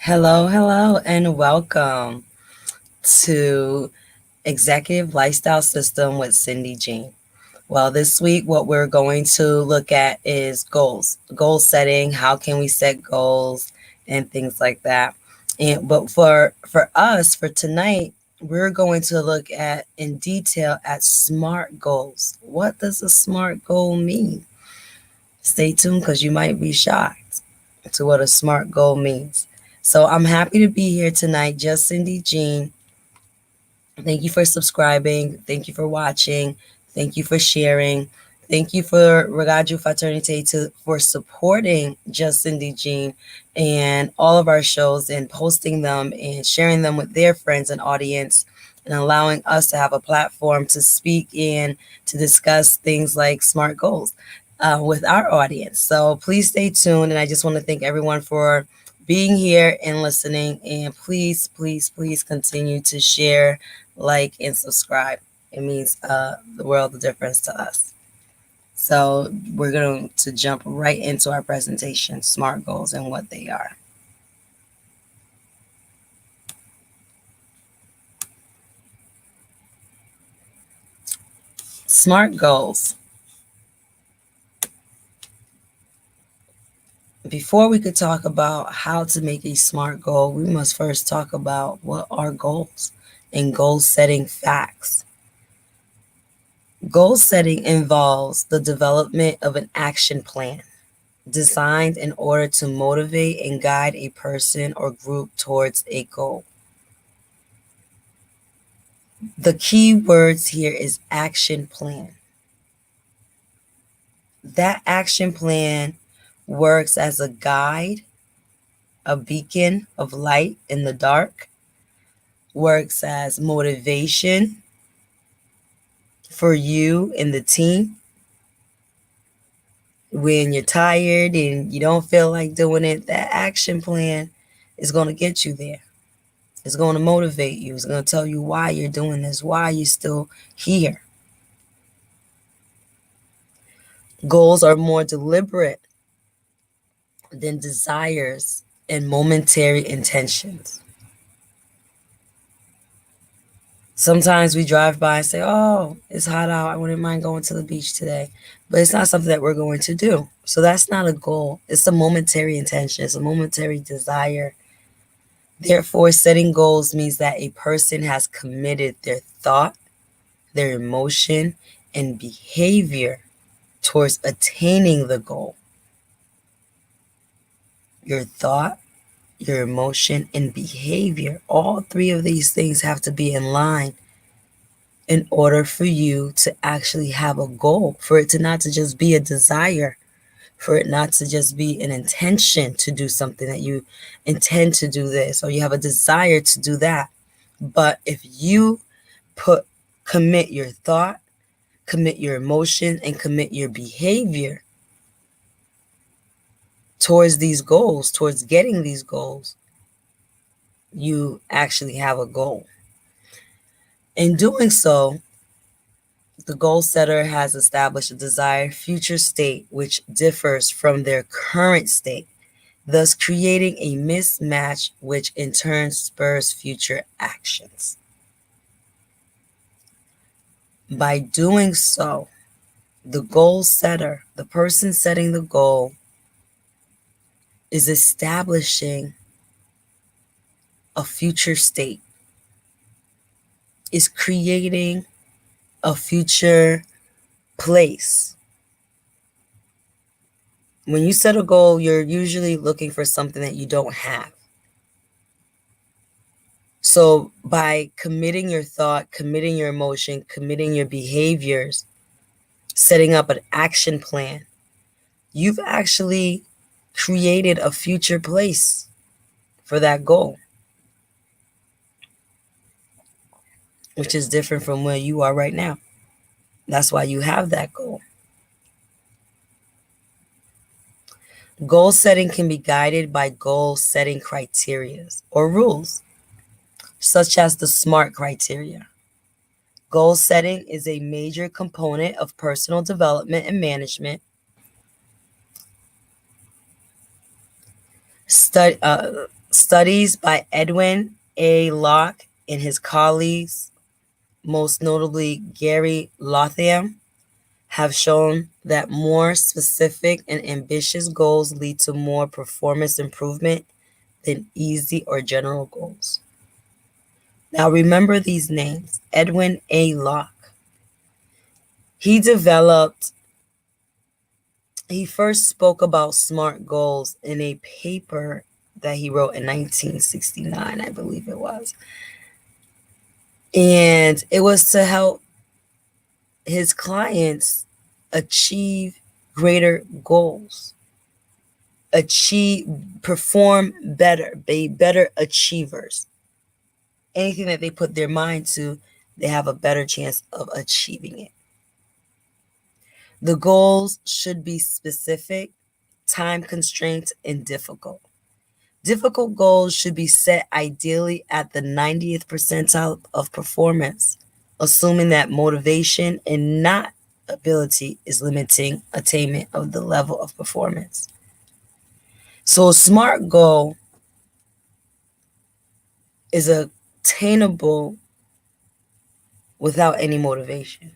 Hello, hello, and welcome to Executive Lifestyle System with Cindy Jean. Well, this week, what we're going to look at is goal setting. How can we set goals and things like that? But for us, for tonight, we're going to look at in detail at SMART goals. What does a SMART goal mean? Stay tuned because you might be shocked to what a SMART goal means. So I'm happy to be here tonight, just Cindy Jean. Thank you for subscribing. Thank you for watching. Thank you for sharing. Thank you for Regaju Fraternité for supporting Just Cindy Jean and all of our shows and posting them and sharing them with their friends and audience and allowing us to have a platform to speak and to discuss things like SMART goals with our audience. So please stay tuned. And I just want to thank everyone for being here and listening. And please, please, please continue to share, like, and subscribe. It means the world of difference to us. So we're going to jump right into our presentation, SMART goals and what they are. SMART goals. Before we could talk about how to make a SMART goal, we must first talk about what are goals and goal setting facts. Goal setting involves the development of an action plan designed in order to motivate and guide a person or group towards a goal. The key words here is action plan. That action plan works as a guide, a beacon of light in the dark, works as motivation for you and the team. When you're tired and you don't feel like doing it, that action plan is going to get you there. It's going to motivate you. It's going to tell you why you're doing this, why you're still here. Goals are more deliberate than desires and momentary intentions. Sometimes we drive by and say, oh, it's hot out. I wouldn't mind going to the beach today. But it's not something that we're going to do. So that's not a goal. It's a momentary intention. It's a momentary desire. Therefore, setting goals means that a person has committed their thought, their emotion, and behavior towards attaining the goal. Your thought, your emotion, and behavior, all three of these things have to be in line in order for you to actually have a goal, for it to not to just be a desire, for it not to just be an intention to do something that you intend to do this, or you have a desire to do that. But if you commit your thought, commit your emotion, and commit your behavior towards these goals, towards getting these goals, you actually have a goal. In doing so, the goal setter has established a desired future state which differs from their current state, thus creating a mismatch which in turn spurs future actions. By doing so, the goal setter, the person setting the goal, is establishing a future state, is creating a future place. When you set a goal, you're usually looking for something that you don't have. So by committing your thought, committing your emotion, committing your behaviors, setting up an action plan, you've actually created a future place for that goal, which is different from where you are right now. That's why you have that goal. Goal setting can be guided by goal setting criteria or rules, such as the SMART criteria. Goal setting is a major component of personal development and management. Studies by Edwin A. Locke and his colleagues, most notably Gary Lotham, have shown that more specific and ambitious goals lead to more performance improvement than easy or general goals. Now remember these names. Edwin A. Locke. He first spoke about SMART goals in a paper that he wrote in 1969, I believe it was. And it was to help his clients achieve greater goals, perform better, be better achievers. Anything that they put their mind to, they have a better chance of achieving it. The goals should be specific, time constrained, and difficult. Difficult goals should be set ideally at the 90th percentile of performance, assuming that motivation and not ability is limiting attainment of the level of performance. So a SMART goal is attainable without any motivation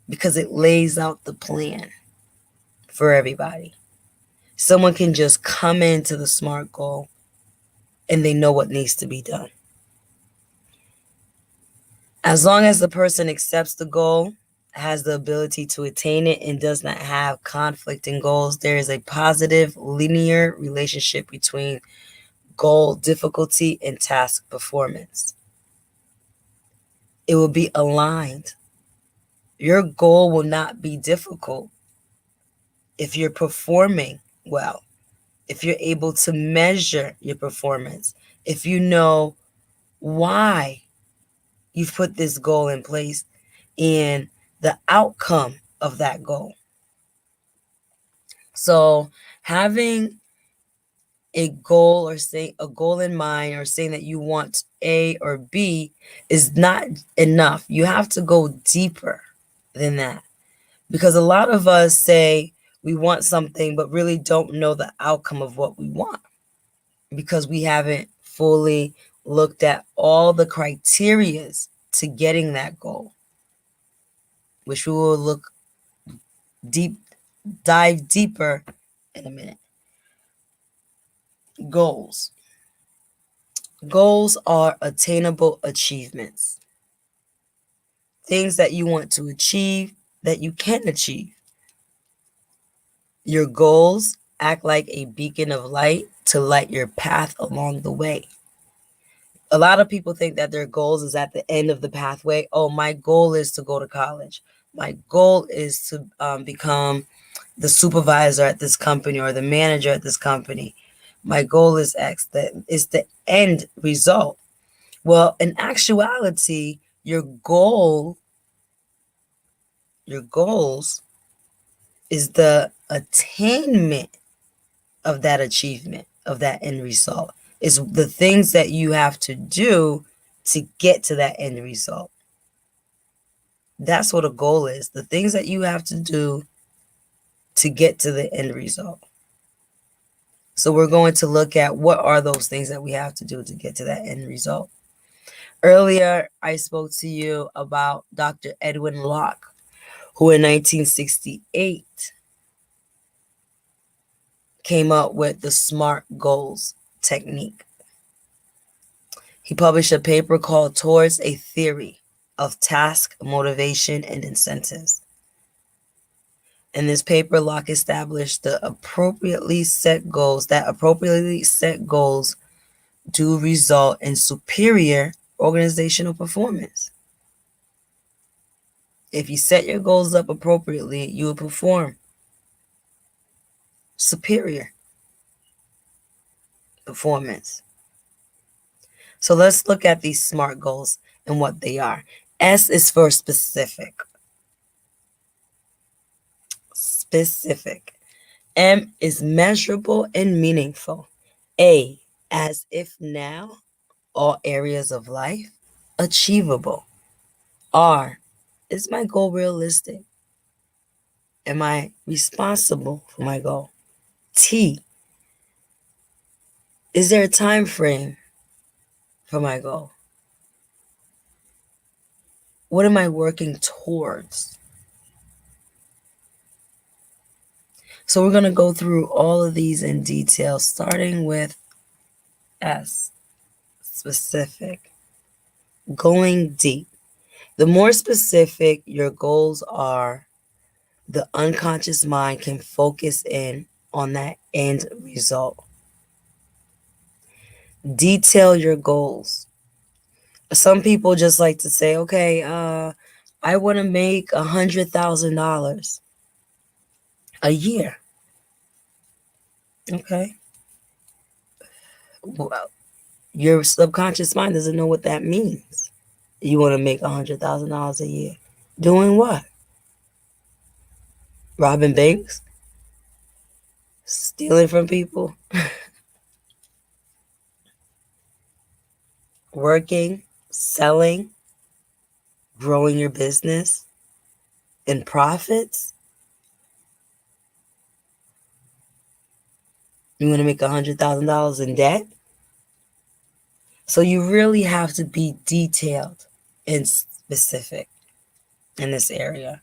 because it lays out the plan for everybody. Someone can just come into the SMART goal and they know what needs to be done. As long as the person accepts the goal, has the ability to attain it, and does not have conflicting goals, there is a positive linear relationship between goal difficulty and task performance. It will be aligned. Your goal will not be difficult if you're performing well, if you're able to measure your performance, if you know why you've put this goal in place and the outcome of that goal. So having a goal or say a goal in mind or saying that you want A or B is not enough. You have to go deeper than that, because a lot of us say we want something but really don't know the outcome of what we want because we haven't fully looked at all the criterias to getting that goal, which we will dive deeper in a minute. Goals. Goals are attainable achievements. Things that you want to achieve that you can achieve. Your goals act like a beacon of light to light your path along the way. A lot of people think that their goals is at the end of the pathway. Oh, my goal is to go to college. My goal is to become the supervisor at this company or the manager at this company. My goal is X. That is the end result. Well, in actuality, your goals is the attainment of that achievement, of that end result. Is the things that you have to do to get to that end result. That's what a goal is. The things that you have to do to get to the end result. So we're going to look at what are those things that we have to do to get to that end result. Earlier, I spoke to you about Dr. Edwin Locke, who in 1968 came up with the SMART goals technique. He published a paper called Towards a Theory of Task, Motivation, and Incentives. In this paper, Locke established that appropriately set goals do result in superior organizational performance. If you set your goals up appropriately, you will perform superior performance. So let's look at these SMART goals and what they are. S is for specific. Specific. M is measurable and meaningful. A, as if now, all areas of life. Achievable. R, is my goal realistic? Am I responsible for my goal? T, Is there a time frame for my goal? What am I working towards? So we're going to go through all of these in detail, starting with S, specific, going deep. The more specific your goals are, the unconscious mind can focus in on that end result. Detail your goals. Some people just like to say, okay, I want to make $100,000 a year. Okay. Well, your subconscious mind doesn't know what that means. You want to make $100,000 a year. Doing what? Robbing banks? Stealing from people? Working? Selling? Growing your business? And profits? You want to make $100,000 in debt? So you really have to be detailed and specific in this area.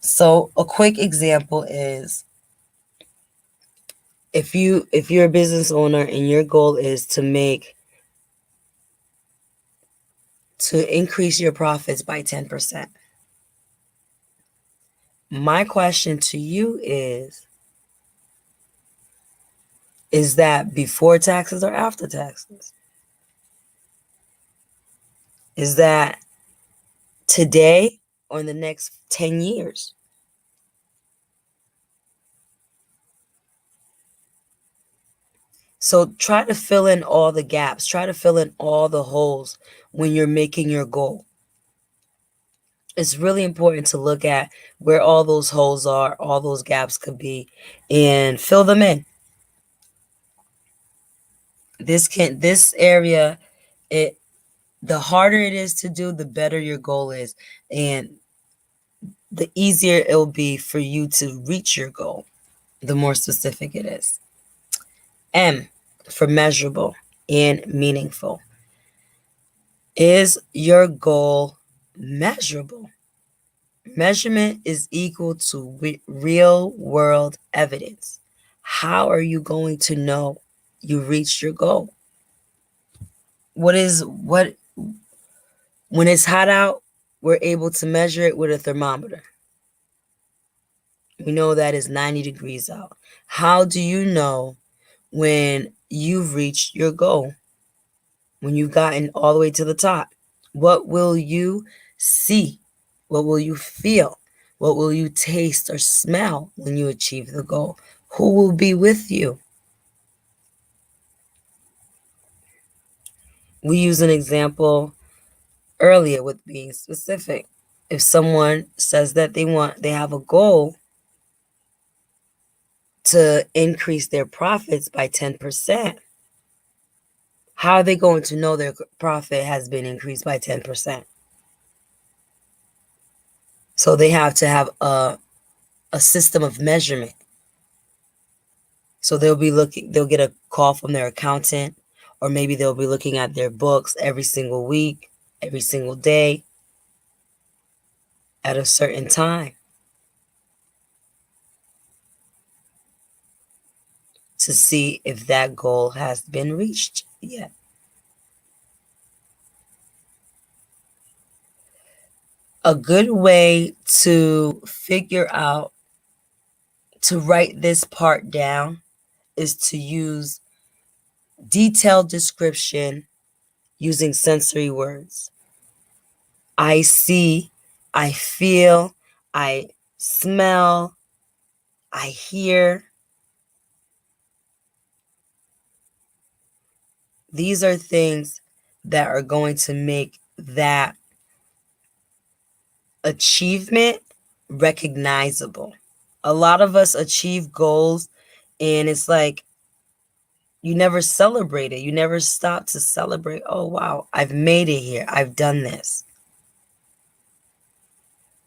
So a quick example is if you're a business owner and your goal is to increase your profits by 10%. My question to you is that before taxes or after taxes? Is that today or in the next 10 years? So try to fill in all the gaps. Try to fill in all the holes when you're making your goal. It's really important to look at where all those holes are, all those gaps could be, and fill them in. This area, the harder it is to do, the better your goal is, and the easier it will be for you to reach your goal, the more specific it is. M, for measurable and meaningful. Is your goal measurable? Measurement is equal to real world evidence. How are you going to know you reached your goal? When it's hot out, we're able to measure it with a thermometer. We know that is 90 degrees out. How do you know when you've reached your goal? When you've gotten all the way to the top? What will you see? What will you feel? What will you taste or smell when you achieve the goal? Who will be with you? We use an example earlier with being specific. If someone says that they have a goal to increase their profits by 10%, how are they going to know their profit has been increased by 10%? So they have to have a system of measurement. So they'll get a call from their accountant, or maybe they'll be looking at their books every single week, every single day, at a certain time to see if that goal has been reached yet. A good way to figure out, to write this part down, is to use detailed description using sensory words. I see, I feel, I smell, I hear. These are things that are going to make that achievement recognizable. A lot of us achieve goals and it's like you never celebrate it. You never stop to celebrate. Oh, wow, I've made it here. I've done this.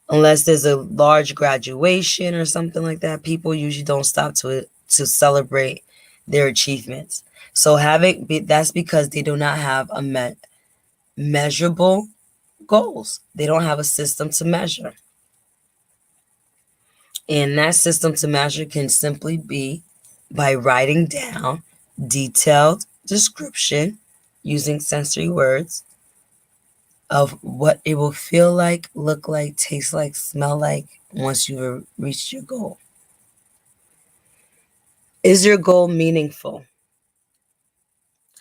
Unless there's a large graduation or something like that, people usually don't stop to celebrate their achievements. So that's because they do not have measurable goals. They don't have a system to measure. And that system to measure can simply be by writing down detailed description using sensory words of what it will feel like, look like, taste like, smell like once you reach your goal. Is your goal meaningful?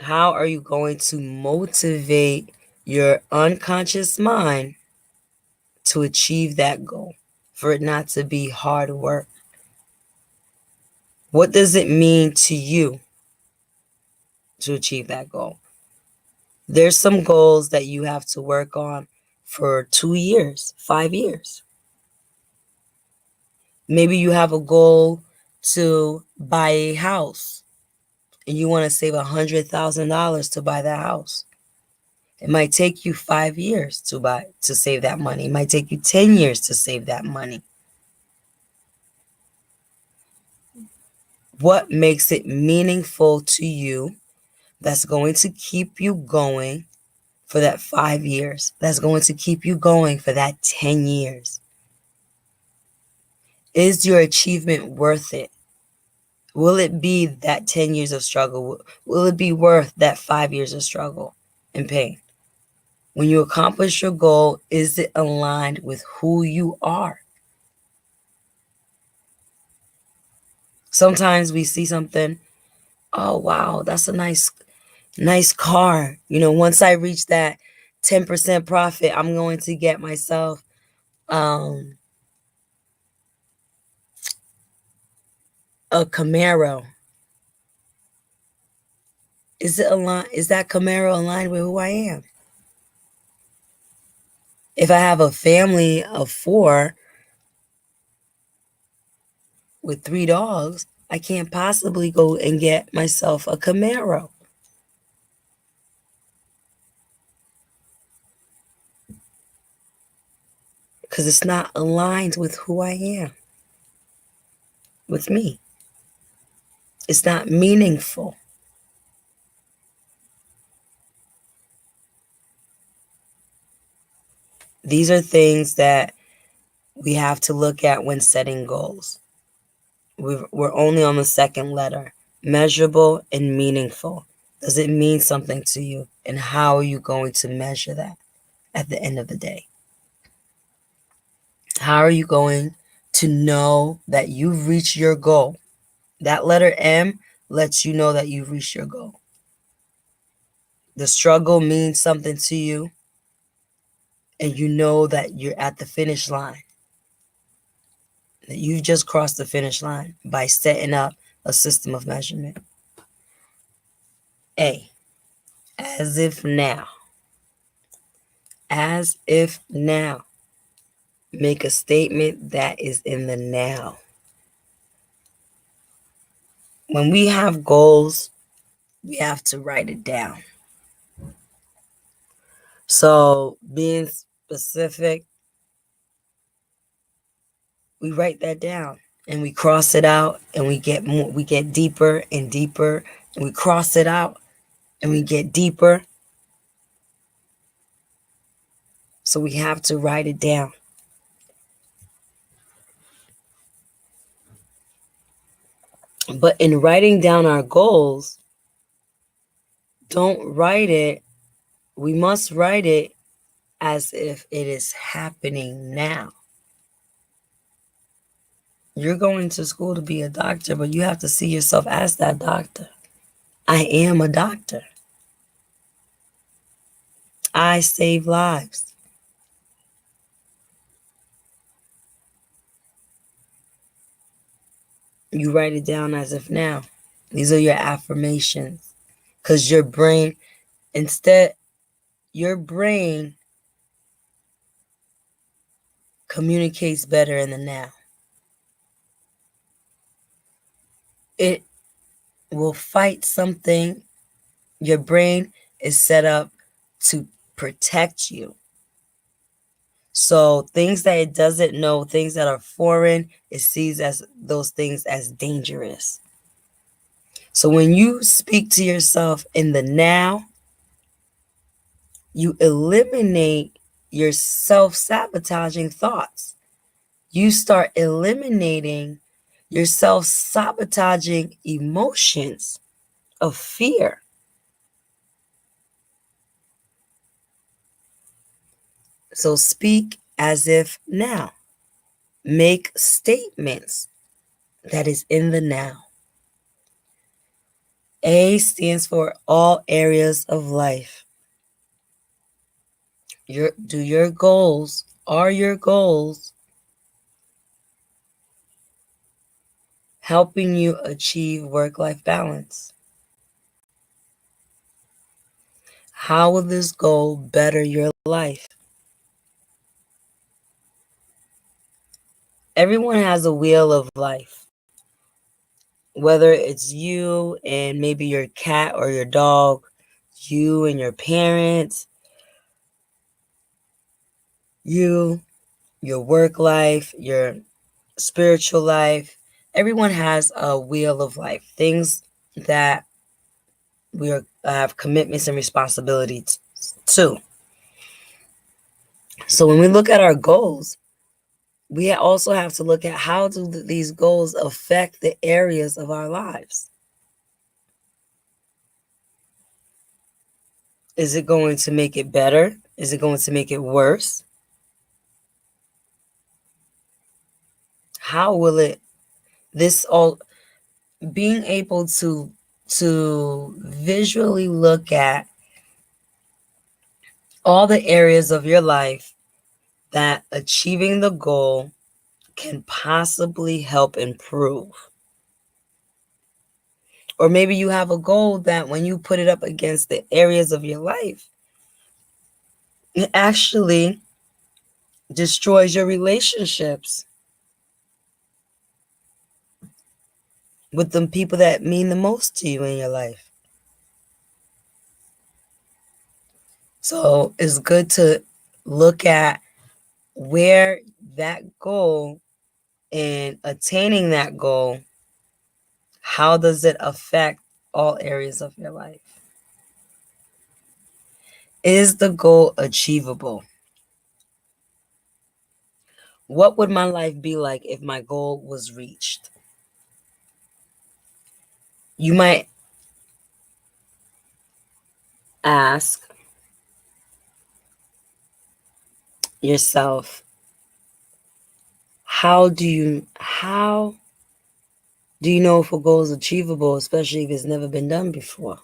How are you going to motivate your unconscious mind to achieve that goal, for it not to be hard work? What does it mean to you to achieve that goal? There's some goals that you have to work on for 2 years, 5 years. Maybe you have a goal to buy a house and you want to save $100,000 to buy that house. It might take you 5 years to save that money. It might take you 10 years to save that money. What makes it meaningful to you that's going to keep you going for that 5 years? That's going to keep you going for that 10 years? Is your achievement worth it? Will it be that 10 years of struggle? Will it be worth that 5 years of struggle and pain? When you accomplish your goal, is it aligned with who you are? Sometimes we see something, oh wow, that's a nice car. Once I reach that 10% profit, I'm going to get myself a Camaro. Is that Camaro aligned with who I am? If I have a family of 4 with 3 dogs, I can't possibly go and get myself a Camaro. Because it's not aligned with who I am, with me. It's not meaningful. These are things that we have to look at when setting goals. We're only on the second letter, measurable and meaningful. Does it mean something to you? And how are you going to measure that at the end of the day? How are you going to know that you've reached your goal? That letter M lets you know that you've reached your goal. The struggle means something to you, and you know that you're at the finish line, that you've just crossed the finish line by setting up a system of measurement. A, as if now. As if now. Make a statement that is in the now. When we have goals, we have to write it down. So being specific, we write that down and we cross it out and we get deeper and deeper, and we cross it out and we get deeper. So we have to write it down. But in writing down our goals, we must write it as if it is happening now. You're going to school to be a doctor, but you have to see yourself as that doctor. I am a doctor. I save lives. You write it down as if now. These are your affirmations. Because your brain communicates better in the now. It will fight something. Your brain is set up to protect you. So things that it doesn't know, things that are foreign, it sees as those things as dangerous. So when you speak to yourself in the now, you eliminate your self-sabotaging thoughts. You start eliminating your self-sabotaging emotions of fear. So speak as if now. Make statements that is in the now. A stands for all areas of life. Are your goals helping you achieve work-life balance? How will this goal better your life? Everyone has a wheel of life. Whether it's you and maybe your cat or your dog, you and your parents, you, your work life, your spiritual life. Everyone has a wheel of life, things that we have commitments and responsibilities to. So when we look at our goals, we also have to look at how do these goals affect the areas of our lives. Is it going to make it better? Is it going to make it worse? How will it, this all, being able to visually look at all the areas of your life that achieving the goal can possibly help improve. Or maybe you have a goal that when you put it up against the areas of your life, it actually destroys your relationships with the people that mean the most to you in your life. So it's good to look at where that goal and attaining that goal, how does it affect all areas of your life? Is the goal achievable? What would my life be like if my goal was reached? You might ask yourself, how do you know if a goal is achievable, especially if it's never been done before?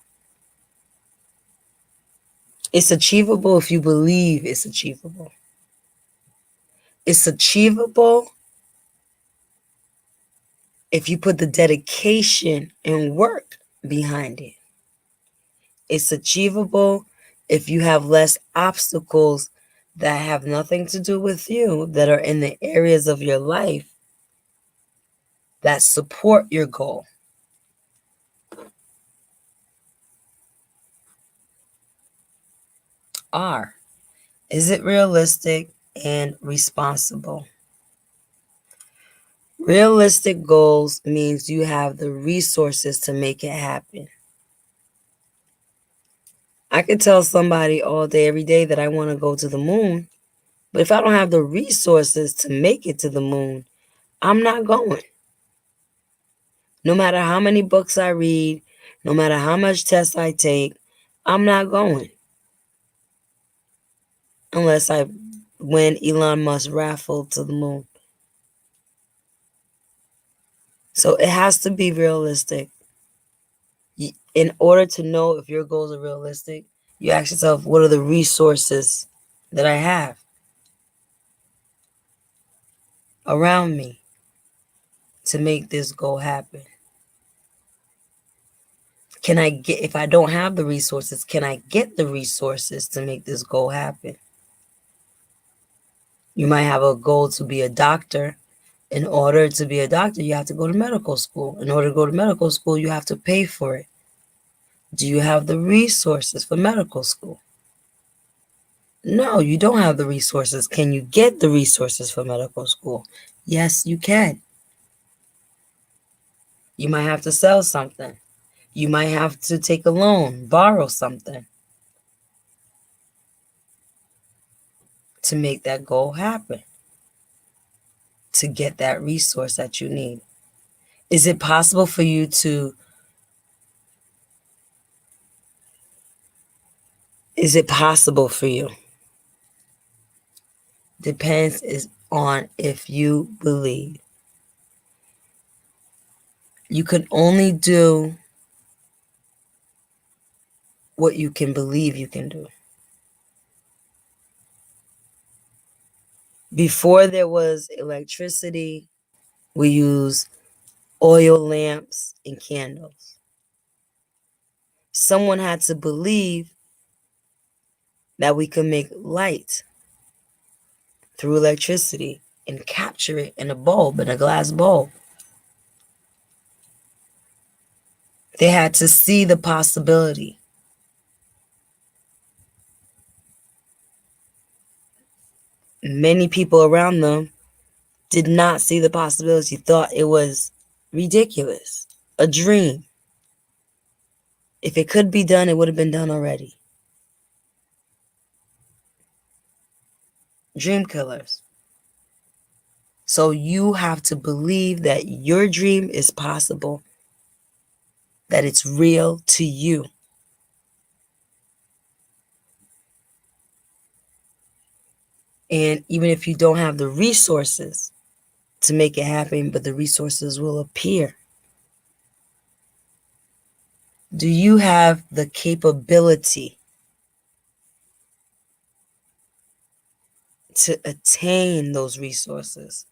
It's achievable if you believe it's achievable. It's achievable if you put the dedication and work behind it. It's achievable if you have less obstacles that have nothing to do with you, that are in the areas of your life that support your goal. R, is it realistic and responsible? Realistic goals means you have the resources to make it happen. I could tell somebody all day, every day that I want to go to the moon, but if I don't have the resources to make it to the moon, I'm not going. No matter how many books I read, no matter how much tests I take, I'm not going. Unless I win Elon Musk raffle to the moon. So it has to be realistic. In order to know if your goals are realistic, you ask yourself, what are the resources that I have around me to make this goal happen? Can I get, if I don't have the resources, can I get the resources to make this goal happen? You might have a goal to be a doctor. In order to be a doctor, you have to go to medical school. In order to go to medical school, you have to pay for it. Do you have the resources for medical school? No, you don't have the resources. Can you get the resources for medical school? Yes, you can. You might have to sell something. You might have to take a loan, borrow something to make that goal happen, to get that resource that you need. Is it possible for you to, is it possible for you? Depends is on if you believe. You can only do what you can believe you can do. Before there was electricity, we used oil lamps and candles. Someone had to believe that we could make light through electricity and capture it in a bulb, in a glass bulb. They had to see the possibility. Many people around them did not see the possibility, thought it was ridiculous, a dream. If it could be done, it would have been done already. Dream killers. So you have to believe that your dream is possible, that it's real to you. And even if you don't have the resources to make it happen, but the resources will appear. Do you have the capability to attain those resources?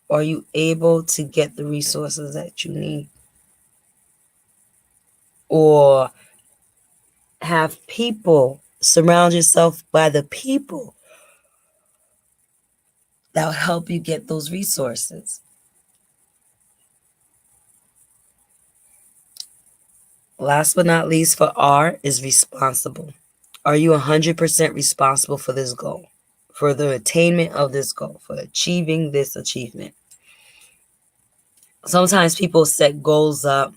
Are you able to get the resources that you need? Or have people, surround yourself by the people that will help you get those resources. Last but not least, for R is responsible. Are you 100% responsible for this goal, for the attainment of this goal, for achieving this achievement? Sometimes people set goals up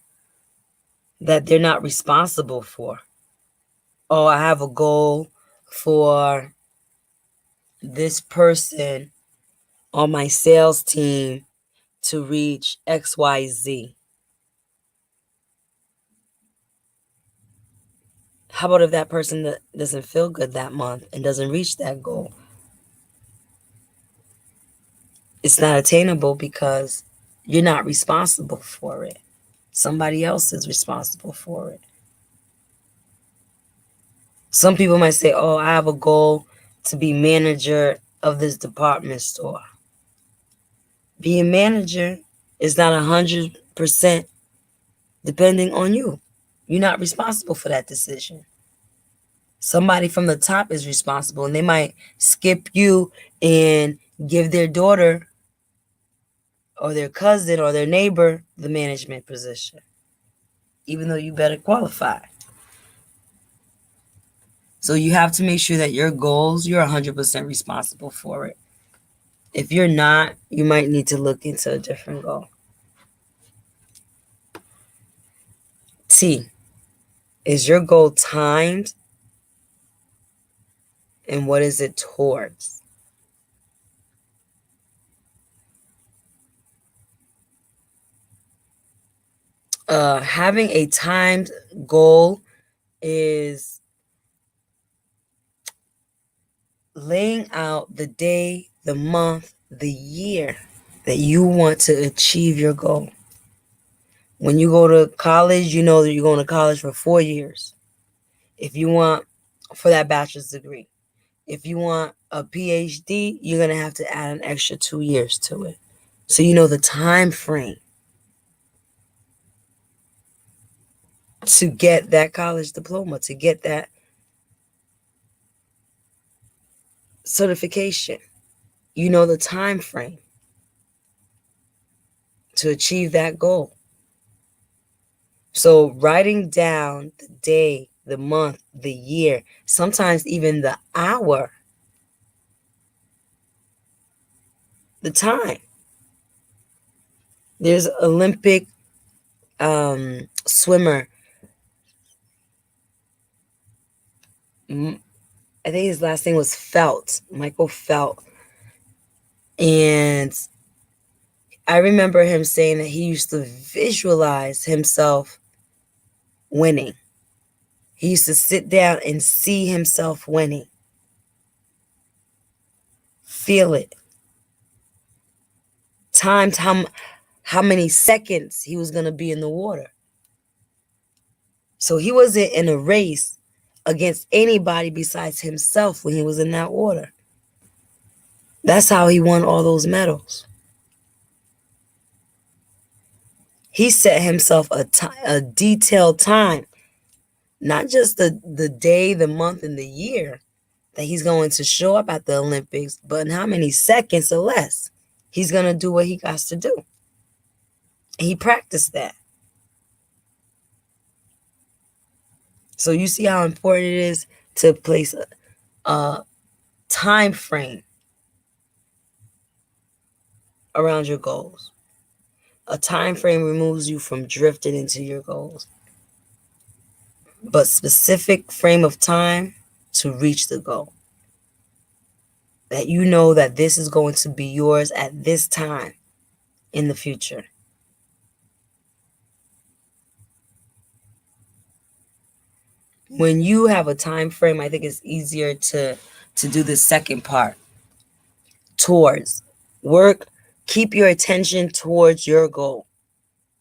that they're not responsible for. Oh, I have a goal for this person on my sales team to reach XYZ. How about if that person that doesn't feel good that month and doesn't reach that goal? It's not attainable because you're not responsible for it. Somebody else is responsible for it. Some people might say, oh, I have a goal to be manager of this department store. Being manager is not 100% depending on you. You're not responsible for that decision. Somebody from the top is responsible, and they might skip you and give their daughter or their cousin or their neighbor the management position, even though you better qualify. So you have to make sure that your goals, you're 100% responsible for it. If you're not, you might need to look into a different goal. T, is your goal timed? And what is it towards? Having a timed goal is laying out the day, the month, the year that you want to achieve your goal. When you go to college, you know that you're going to college for 4 years. If you want for that bachelor's degree, if you want a PhD, you're going to have to add an extra 2 years to it. So you know the time frame to get that college diploma, to get that certification. You know the time frame to achieve that goal. So writing down the day, the month, the year, sometimes even the hour, the time There's Olympic swimmer. I think his last name was Felt, Michael Felt. And I remember him saying that he used to visualize himself winning. He used to sit down and see himself winning. Feel it. Timed how many seconds he was going to be in the water. So he wasn't in a race against anybody besides himself when he was in that water. That's how he won all those medals. He set himself a detailed time, not just the day, the month, and the year that he's going to show up at the Olympics, but in how many seconds or less he's going to do what he got to do. And he practiced that. So you see how important it is to place a time frame around your goals. A time frame removes you from drifting into your goals, but specific frame of time to reach the goal. That you know that this is going to be yours at this time in the future. When you have a time frame, I think it's easier to do the second part. Towards work, keep your attention towards your goal.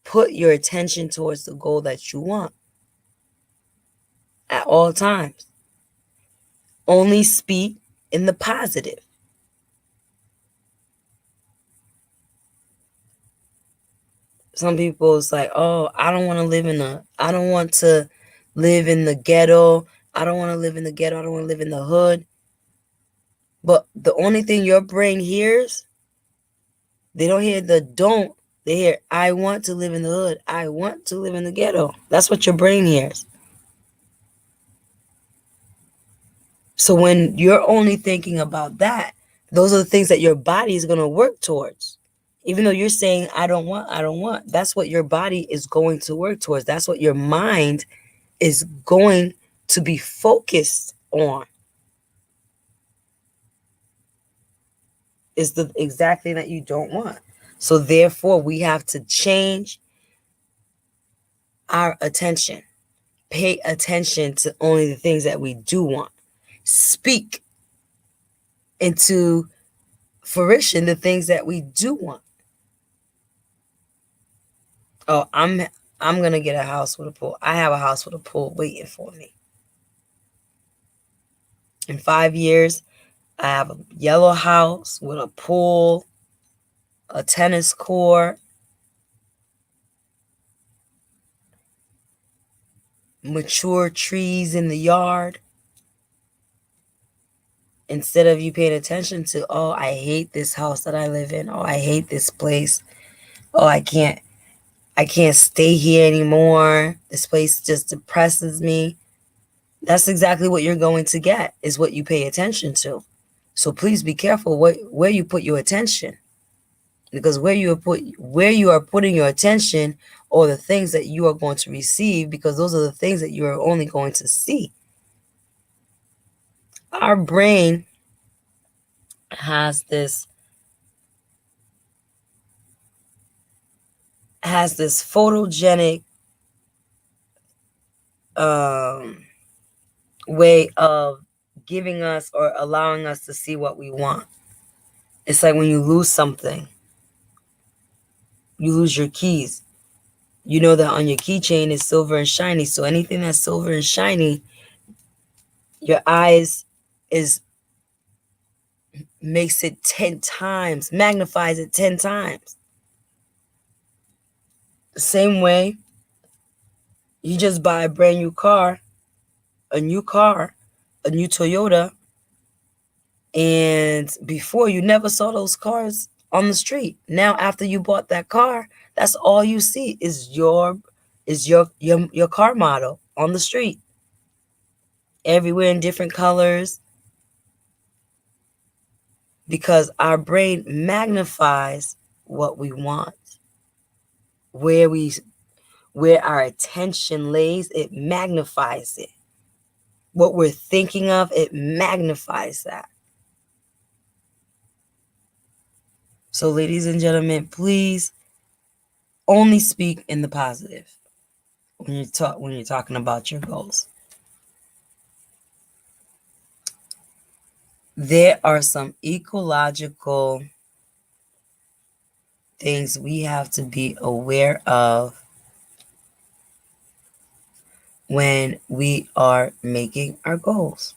Put your attention towards the goal that you want at all times. Only speak in the positive. Some people it's like, oh, I don't want to live in the ghetto. I don't want to live in the ghetto. I don't want to live in the hood. But the only thing your brain hears, they don't hear the don't. They hear, I want to live in the hood. I want to live in the ghetto. That's what your brain hears. So when you're only thinking about that, those are the things that your body is going to work towards. Even though you're saying, I don't want, that's what your body is going to work towards. That's what your mind is going to be focused on. Is the exact thing that you don't want. So therefore, we have to change our attention. Pay attention to only the things that we do want. Speak into fruition the things that we do want. Oh, I'm gonna get a house with a pool. I have a house with a pool waiting for me. In 5 years, I have a yellow house with a pool, a tennis court, mature trees in the yard. Instead of you paying attention to, oh, I hate this house that I live in. Oh, I hate this place. Oh, I can't stay here anymore. This place just depresses me. That's exactly what you're going to get, is what you pay attention to. So please be careful where you put your attention. Because where you are putting your attention, or the things that you are going to receive, because those are the things that you are only going to see. Our brain has this photogenic way of giving us or allowing us to see what we want. It's like when you lose something, you lose your keys. You know that on your keychain is silver and shiny. So anything that's silver and shiny, your eyes makes it 10 times, magnifies it 10 times. The same way, you just buy a brand new car, a new Toyota, and before you never saw those cars on the street. Now, after you bought that car, that's all you see is your car model on the street, everywhere in different colors, because our brain magnifies what we want. Where we where our attention lays, it magnifies it. What we're thinking of, it magnifies that. So, ladies and gentlemen, please only speak in the positive when you're talking about your goals. There are some ecological things we have to be aware of when we are making our goals.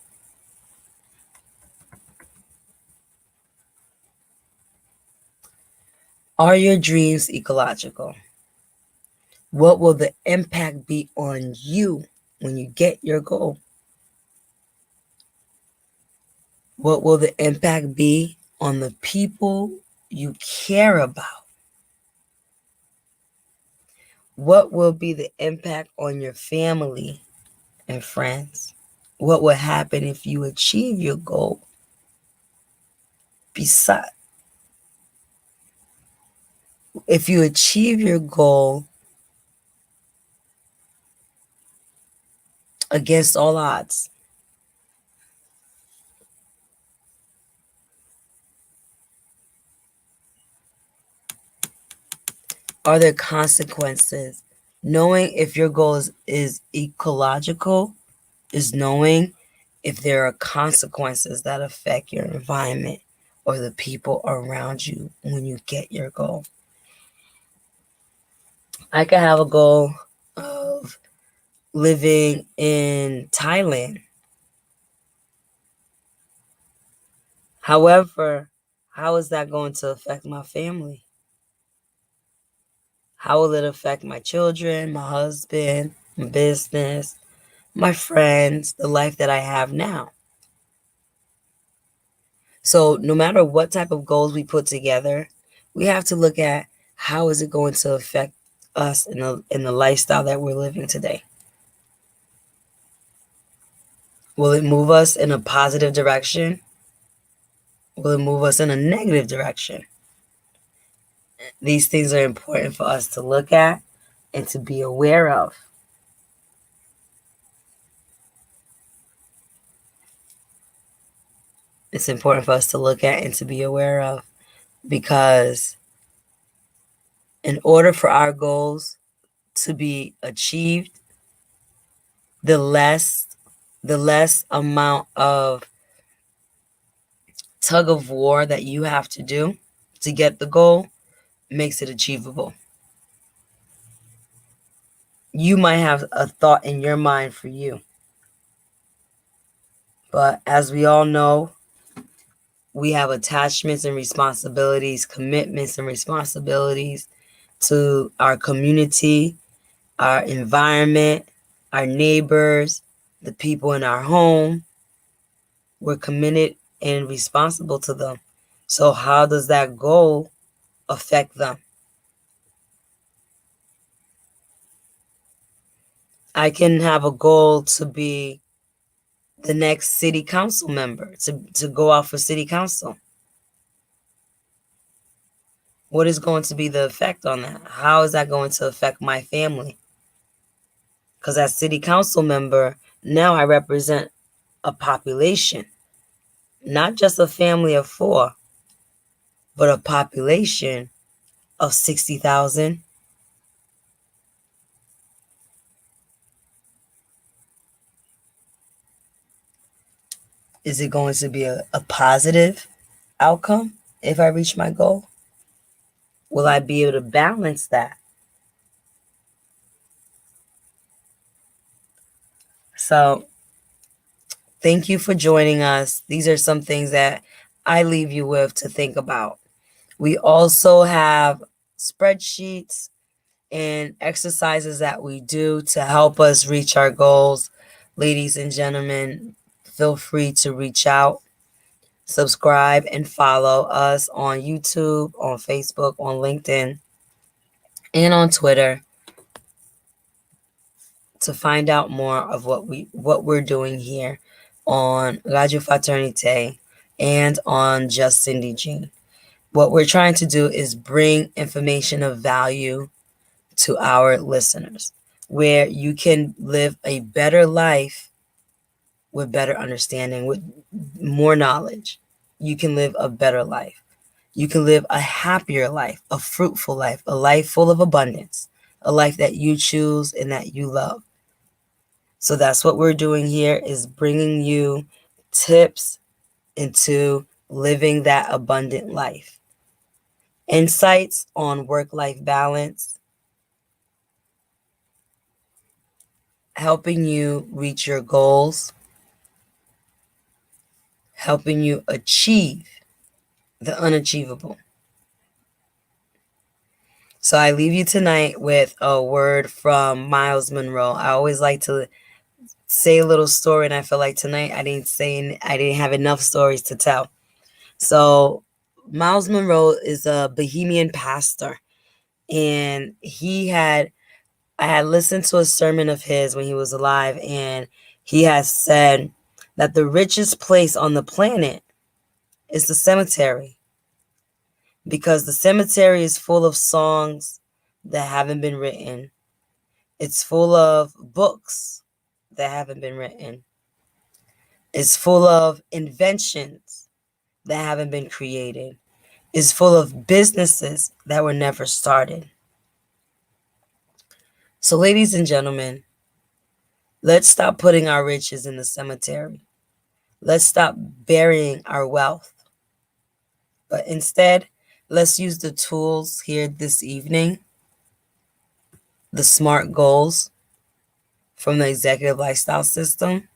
Are your dreams ecological? What will the impact be on you when you get your goal? What will the impact be on the people you care about? What will be the impact on your family and friends? What will happen if you achieve your goal? Besides, if you achieve your goal against all odds, are there consequences? Knowing if your goal is ecological is knowing if there are consequences that affect your environment or the people around you when you get your goal. I could have a goal of living in Thailand. However, how is that going to affect my family? How will it affect my children, my husband, my business, my friends, the life that I have now? So no matter what type of goals we put together, we have to look at how is it going to affect us in the lifestyle that we're living today. Will it move us in a positive direction? Will it move us in a negative direction? These things are important for us to look at and to be aware of. It's important for us to look at and to be aware of, because in order for our goals to be achieved, the less amount of tug of war that you have to do to get the goal makes it achievable. You might have a thought in your mind for you, but as we all know, we have attachments and responsibilities, commitments and responsibilities to our community, our environment, our neighbors, the people in our home. We're committed and responsible to them. So how does that goal affect them? I can have a goal to be the next city council member, to go out for city council. What is going to be the effect on that? How is that going to affect my family? Because as city council member, now I represent a population, not just a family of 4, but a population of 60,000. Is it going to be a positive outcome if I reach my goal? Will I be able to balance that? So, thank you for joining us. These are some things that I leave you with to think about. We also have spreadsheets and exercises that we do to help us reach our goals. Ladies and gentlemen, feel free to reach out, subscribe, and follow us on YouTube, on Facebook, on LinkedIn, and on Twitter to find out more of what we're doing here on Radio Fraternité and on Just Cindy Jean. What we're trying to do is bring information of value to our listeners, where you can live a better life with better understanding, with more knowledge. You can live a better life. You can live a happier life, a fruitful life, a life full of abundance, a life that you choose and that you love. So that's what we're doing here, is bringing you tips into living that abundant life. Insights on work-life balance, helping you reach your goals, helping you achieve the unachievable. So I leave you tonight with a word from Miles Monroe. I always like to say a little story, and I feel like tonight I didn't have enough stories to tell. So Miles Monroe is a Bohemian pastor, and I had listened to a sermon of his when he was alive, and he has said that the richest place on the planet is the cemetery, because the cemetery is full of songs that haven't been written. It's full of books that haven't been written. It's full of inventions that haven't been created. It's full of businesses that were never started. So, ladies and gentlemen, let's stop putting our riches in the cemetery. Let's stop burying our wealth. But instead, let's use the tools here this evening, the SMART goals from the Executive Lifestyle System,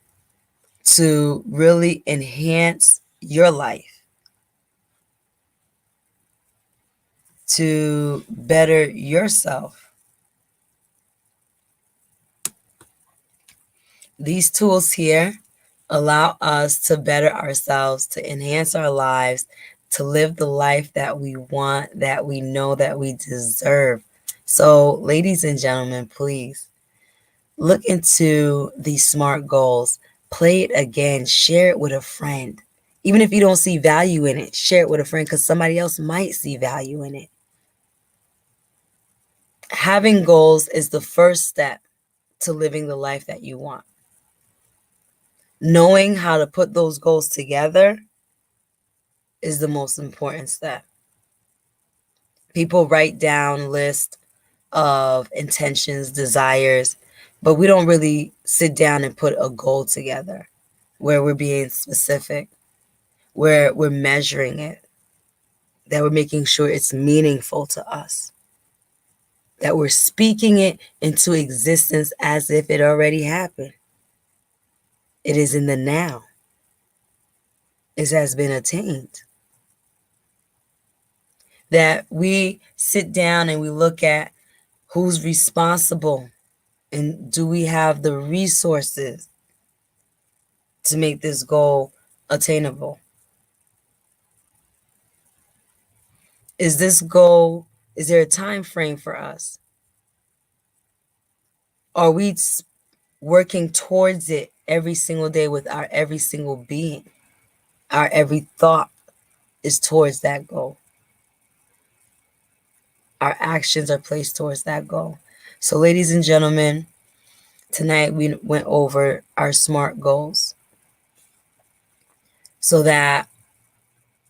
to really enhance your life, to better yourself. These tools here allow us to better ourselves, to enhance our lives, to live the life that we want, that we know that we deserve. So, ladies and gentlemen, please look into these SMART goals. Play it again. Share it with a friend. Even if you don't see value in it, share it with a friend, because somebody else might see value in it. Having goals is the first step to living the life that you want. Knowing how to put those goals together is the most important step. People write down lists of intentions, desires, but we don't really sit down and put a goal together where we're being specific, where we're measuring it, that we're making sure it's meaningful to us, that we're speaking it into existence as if it already happened. It is in the now. It has been attained. That we sit down and we look at who's responsible, and do we have the resources to make this goal attainable? Is there a time frame for us? Are we working towards it every single day with our every single being? Our every thought is towards that goal. Our actions are placed towards that goal. So, ladies and gentlemen, tonight we went over our SMART goals so that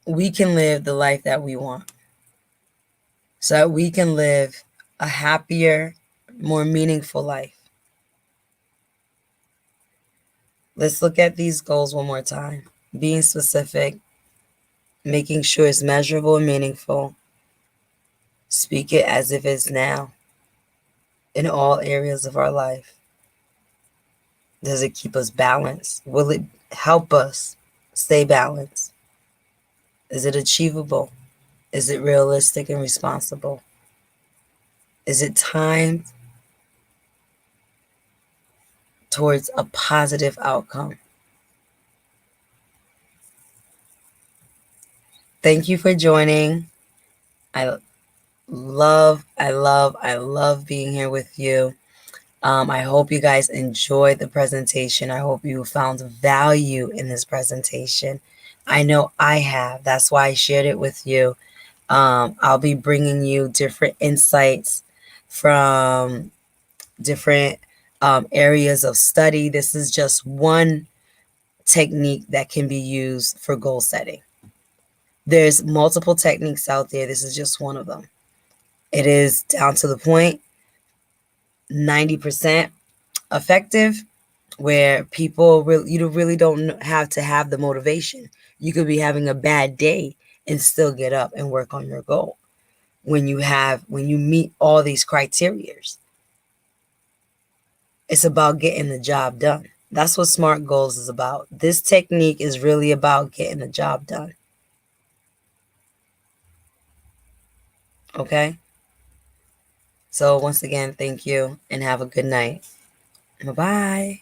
we can live the life that we want, so that we can live a happier, more meaningful life. Let's look at these goals one more time. Being specific, making sure it's measurable and meaningful. Speak it as if it's now in all areas of our life. Does it keep us balanced? Will it help us stay balanced? Is it achievable? Is it realistic and responsible? Is it timed towards a positive outcome? Thank you for joining. I love being here with you. I hope you guys enjoyed the presentation. I hope you found value in this presentation. I know I have. That's why I shared it with you. I'll be bringing you different insights from different areas of study. This is just one technique that can be used for goal setting. There's multiple techniques out there. This is just one of them. It is down to the point, 90% effective, where people really, you really don't have to have the motivation. You could be having a bad day and still get up and work on your goal when you meet all these criterias. It's about getting the job done. That's what SMART goals is about. This technique is really about getting the job done. Okay? So once again, thank you and have a good night. Bye-bye.